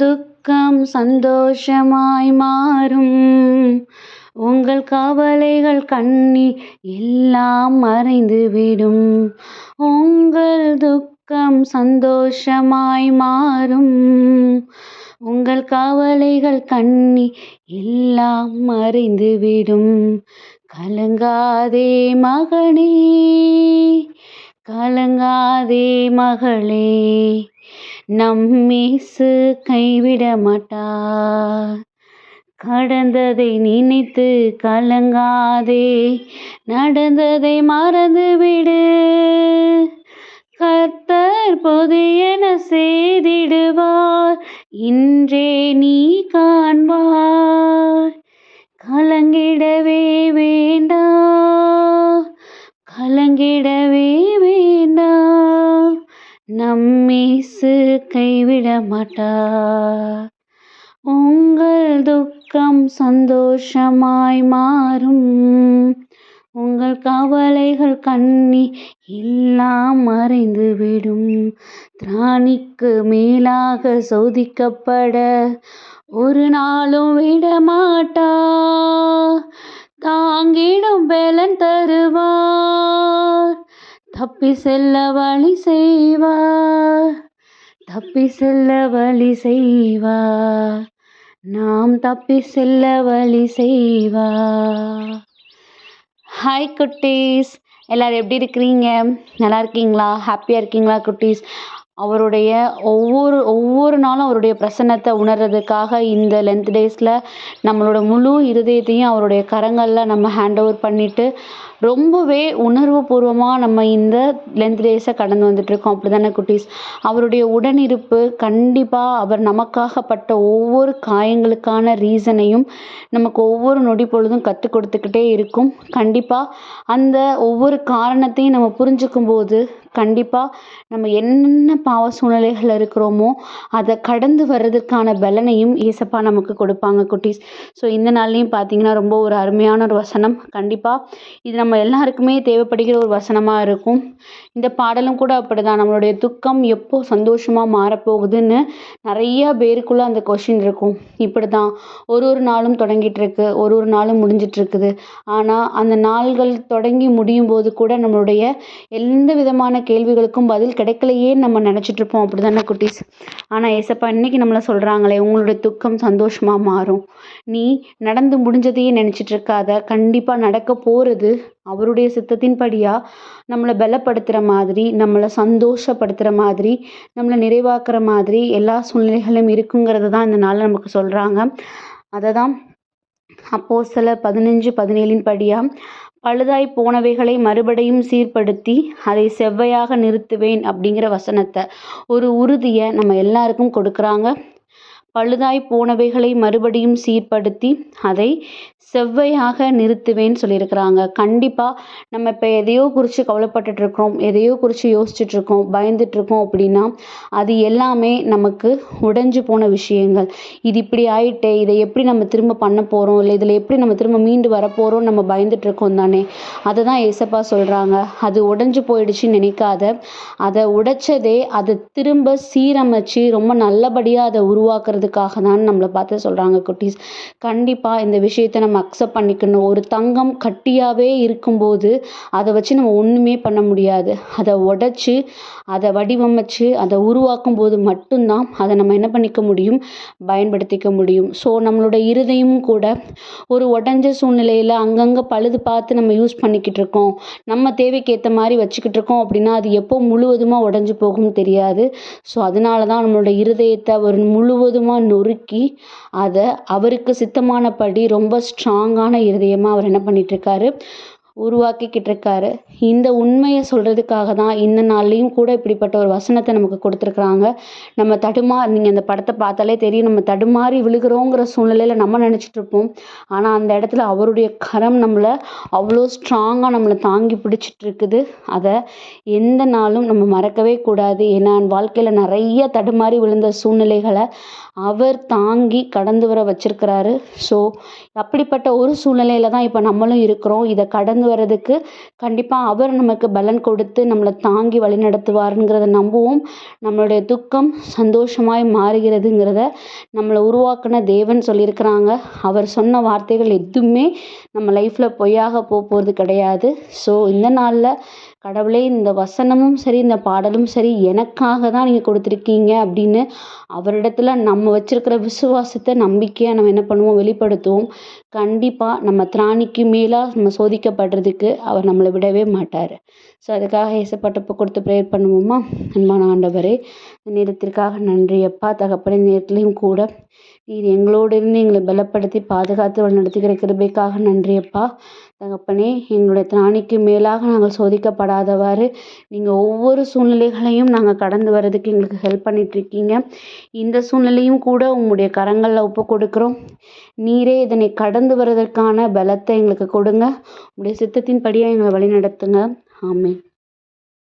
துக்கம் சந்தோஷமாய் மாறும். உங்கள் கவலைகள் கண்ணீர் எல்லாம் மறைந்துவிடும். உங்கள் துக்கம் சந்தோஷமாய் மாறும். உங்கள் கவலைகள் கண்ணீர் எல்லாம் மறைந்துவிடும். கலங்காதே மகனே, கலங்காதே மகளே, நம் இயேசு கைவிட மாட்டார். கடந்ததை நினைத்து கலங்காதே, நடந்ததை மறந்துவிடு. கர்த்தர் புதியன செய்திடுவார், இன்றே நீ காண்பாய். கலங்கிடவே வேண்டாம், கலங்கிடவே வேண்டாம், நம் இயேசு கைவிட மாட்டார். உங்கள் துக்கம் சந்தோஷமாய் மாறும். உங்கள் கவலைகள் கண்ணீர் எல்லாம் மறைந்துவிடும். திராணிக்கு மேலாக சோதிக்கப்பட ஒரு நாளும் விடமாட்டார். தாங்கிடும் பலன் தருவார். தப்பி செல்ல வழி செய்வார், தப்பி செல்ல வழி செய்வார், நாம் தப்பி செல்ல வழி செய்வார். ஹாய் குட்டீஸ், எல்லோரும் எப்படி இருக்கிறீங்க? நல்லா இருக்கீங்களா? ஹாப்பியாக இருக்கீங்களா குட்டீஸ்? அவருடைய ஒவ்வொரு நாளும் அவருடைய பிரசன்னத்தை உணர்றதுக்காக இந்த லென்த் டேஸில் நம்மளோட முழு இருதயத்தையும் அவருடைய கரங்களில் நம்ம ஹேண்ட் ஓவர் பண்ணிவிட்டு ரொம்பவே உணர்வுபூர்வமாக நம்ம இந்த லென்த் டேஸை கடந்து வந்துட்டுருக்கோம். அப்படி தானே குட்டீஸ்? அவருடைய உடனிருப்பு கண்டிப்பாக அவர் நமக்காகப்பட்ட ஒவ்வொரு காயங்களுக்கான ரீசனையும் நமக்கு ஒவ்வொரு நொடி பொழுதும் கற்றுக் கொடுத்துக்கிட்டே இருக்கும். கண்டிப்பாக அந்த ஒவ்வொரு காரணத்தையும் நம்ம புரிஞ்சுக்கும் போது கண்டிப்பாக நம்ம என்னென்ன பாவ சூழ்நிலைகள் இருக்கிறோமோ அதை கடந்து வர்றதுக்கான பலனையும் ஏசப்பா நமக்கு கொடுப்பாங்க குட்டீஸ். ஸோ இந்த நாள்லையும் பார்த்தீங்கன்னா ரொம்ப ஒரு அருமையான ஒரு வசனம். கண்டிப்பாக இது நம்ம எல்லாருக்குமே தேவைப்படுகிற ஒரு வசனமாக இருக்கும். இந்த பாடலும் கூட அப்படி தான். நம்மளுடைய துக்கம் எப்போ சந்தோஷமாக மாறப்போகுதுன்னு நிறைய பேருக்குள்ளே அந்த கொஷின் இருக்கும். இப்படி தான் ஒரு நாளும் தொடங்கிட்டு இருக்கு, ஒரு நாளும் முடிஞ்சிட்டு இருக்குது. ஆனால் அந்த நாள்கள் தொடங்கி முடியும் போது கூட நம்மளுடைய எந்த விதமான கேள்விகளுக்கும் பதில் கிடைக்கலையே நம்ம நினச்சிட்டு இருப்போம். அப்படி தானே குட்டீஸ்? ஆனால் ஏசப்பா இன்னைக்கு நம்மளை சொல்கிறாங்களே, உங்களுடைய துக்கம் சந்தோஷமாக மாறும். நீ நடந்து முடிஞ்சதையே நினச்சிட்டு இருக்காத. கண்டிப்பாக நடக்க போகிறது அவருடைய சித்தத்தின்படியாக நம்மளை பலப்படுத்துகிற மாதிரி, நம்மளை சந்தோஷப்படுத்துகிற மாதிரி, நம்மளை நிறைவாக்குற மாதிரி எல்லா சூழ்நிலைகளும் இருக்குங்கிறது தான் இந்த நாளில் நமக்கு சொல்கிறாங்க. அதை தான் அப்போஸ்தலர் 15:17 படியாக பழுதாய் போனவைகளை மறுபடியும் சீர்படுத்தி அதை செவ்வையாக நிறுத்துவேன் அப்படிங்கிற வசனத்தை, ஒரு உறுதியை நம்ம எல்லாருக்கும் கொடுக்குறாங்க. பழுதாய் போனவைகளை மறுபடியும் சீர்படுத்தி அதை செவ்வையாக நிறுத்துவேன்னு சொல்லியிருக்கிறாங்க. கண்டிப்பாக நம்ம இப்போ எதையோ குறித்து கவலைப்பட்டுட்டு இருக்கிறோம், எதையோ குறித்து யோசிச்சுட்ருக்கோம், பயந்துட்டுருக்கோம் அப்படின்னா அது எல்லாமே நமக்கு உடைஞ்சு போன விஷயங்கள். இது இப்படி ஆயிட்டே, இதை எப்படி நம்ம திரும்ப பண்ண போகிறோம், இல்லை இதில் எப்படி நம்ம திரும்ப மீண்டு வரப்போகிறோம் நம்ம பயந்துட்டுருக்கோம் தானே. அதை தான் ஏசப்பா சொல்கிறாங்க. அது உடைஞ்சு போயிடுச்சுன்னு நினைக்காத. அதை உடைச்சதே அதை திரும்ப சீரமைச்சு ரொம்ப நல்லபடியாக அதை உருவாக்குறதுக்காக தான் நம்மளை பார்த்து சொல்கிறாங்க குட்டீஸ். கண்டிப்பாக இந்த விஷயத்தை நம்ம அக்செப்ட் பண்ணிக்கணும். ஒரு தங்கம் கட்டியாகவே இருக்கும்போது அதை வச்சு நம்ம ஒன்றுமே பண்ண முடியாது. அதை உடைச்சி அதை வடிவமைச்சு அதை உருவாக்கும் போது மட்டும்தான் அதை நம்ம என்ன பண்ணிக்க முடியும், பயன்படுத்திக்க முடியும். ஸோ நம்மளோட இருதயமும் கூட ஒரு உடஞ்ச சூழ்நிலையில் அங்கங்கே பழுது பார்த்து நம்ம யூஸ் பண்ணிக்கிட்டு இருக்கோம், நம்ம தேவைக்கு ஏற்ற மாதிரி வச்சுக்கிட்டு இருக்கோம் அப்படின்னா அது எப்போ முழுவதுமாக உடஞ்சி போகும் தெரியாது. ஸோ அதனால தான் நம்மளோட இருதயத்தை அவர் முழுவதுமாக நொறுக்கி அதை அவருக்கு சித்தமானபடி ரொம்ப ஸ்ட்ராங்கான இருதயமாக அவர் என்ன பண்ணிகிட்ருக்காரு, உருவாக்கிக்கிட்டு இருக்காரு. இந்த உண்மையை சொல்கிறதுக்காக தான் இந்த நாள்லேயும் கூட இப்படிப்பட்ட ஒரு வசனத்தை நமக்கு கொடுத்துருக்குறாங்க. நம்ம நீங்கள் அந்த படத்தை பார்த்தாலே தெரியும், நம்ம தடுமாறி விழுகிறோங்கிற சூழ்நிலையில் நம்ம நினச்சிட்ருப்போம். ஆனால் அந்த இடத்துல அவருடைய கரம் நம்மளை அவ்வளோ ஸ்ட்ராங்காக நம்மளை தாங்கி பிடிச்சிட்டு இருக்குது. அதை எந்த நாளும் நம்ம மறக்கவே கூடாது. ஏன்னா வாழ்க்கையில் நிறைய தடுமாறி விழுந்த சூழ்நிலைகளை அவர் தாங்கி கடந்து வர வச்சிருக்கிறாரு. ஸோ அப்படிப்பட்ட ஒரு சூழ்நிலையில் தான் இப்போ நம்மளும் இருக்கிறோம். இதை கடந்து வர்றதுக்கு கண்டிப்பாக அவர் நமக்கு பலன் கொடுத்து நம்மளை தாங்கி வழிநடத்துவாருங்கிறத நம்புவோம். நம்மளுடைய துக்கம் சந்தோஷமாய் மாறுகிறதுங்கிறத நம்மளை உருவாக்குன தேவன் சொல்லியிருக்கிறாங்க. அவர் சொன்ன வார்த்தைகள் எதுவுமே நம்ம லைஃப்பில் பொய்யாக போகிறது கிடையாது. ஸோ இந்த நாளில் கடவுளே, இந்த வசனமும் சரி இந்த பாடலும் சரி எனக்காக தான் நீங்கள் கொடுத்துருக்கீங்க அப்படின்னு அவரிடத்துல நம்ம வச்சிருக்கிற விசுவாசத்தை நம்பிக்கையாக நம்ம என்ன பண்ணுவோம், வெளிப்படுத்துவோம். கண்டிப்பாக நம்ம திராணிக்கு மேலாக நம்ம சோதிக்கப்படுறதுக்கு அவர் நம்மளை விடவே மாட்டார். ஸோ அதுக்காக ஏசப்பாட்ட கொடுத்து ப்ரேயர் பண்ணுவோமா? அன்பான ஆண்டவரே, இந்த நேரத்திற்காக நன்றி அப்பா. தகப்பனே, நேரத்துலையும் கூட நீர் எங்களோடு இருந்து எங்களை பலப்படுத்தி பாதுகாத்து வழிநடத்துகிற கிருபைக்காக நன்றி அப்பா. தகப்பனே, எங்களுடைய திராணிக்கு மேலாக நாங்கள் சோதிக்கப்படாதவாறு நீங்கள் ஒவ்வொரு சூழ்நிலைகளையும் நாங்கள் கடந்து வர்றதுக்கு எங்களுக்கு ஹெல்ப் பண்ணிகிட்ருக்கீங்க. இந்த சூழ்நிலையும் கூட உங்களுடைய கரங்களில் ஒப்பு கொடுக்குறோம். நீரே இதனை கடந்து வர்றதற்கான பலத்தை எங்களுக்கு கொடுங்க. உங்களுடைய சித்தத்தின்படியாக எங்களை வழி நடத்துங்க. ஆமென்.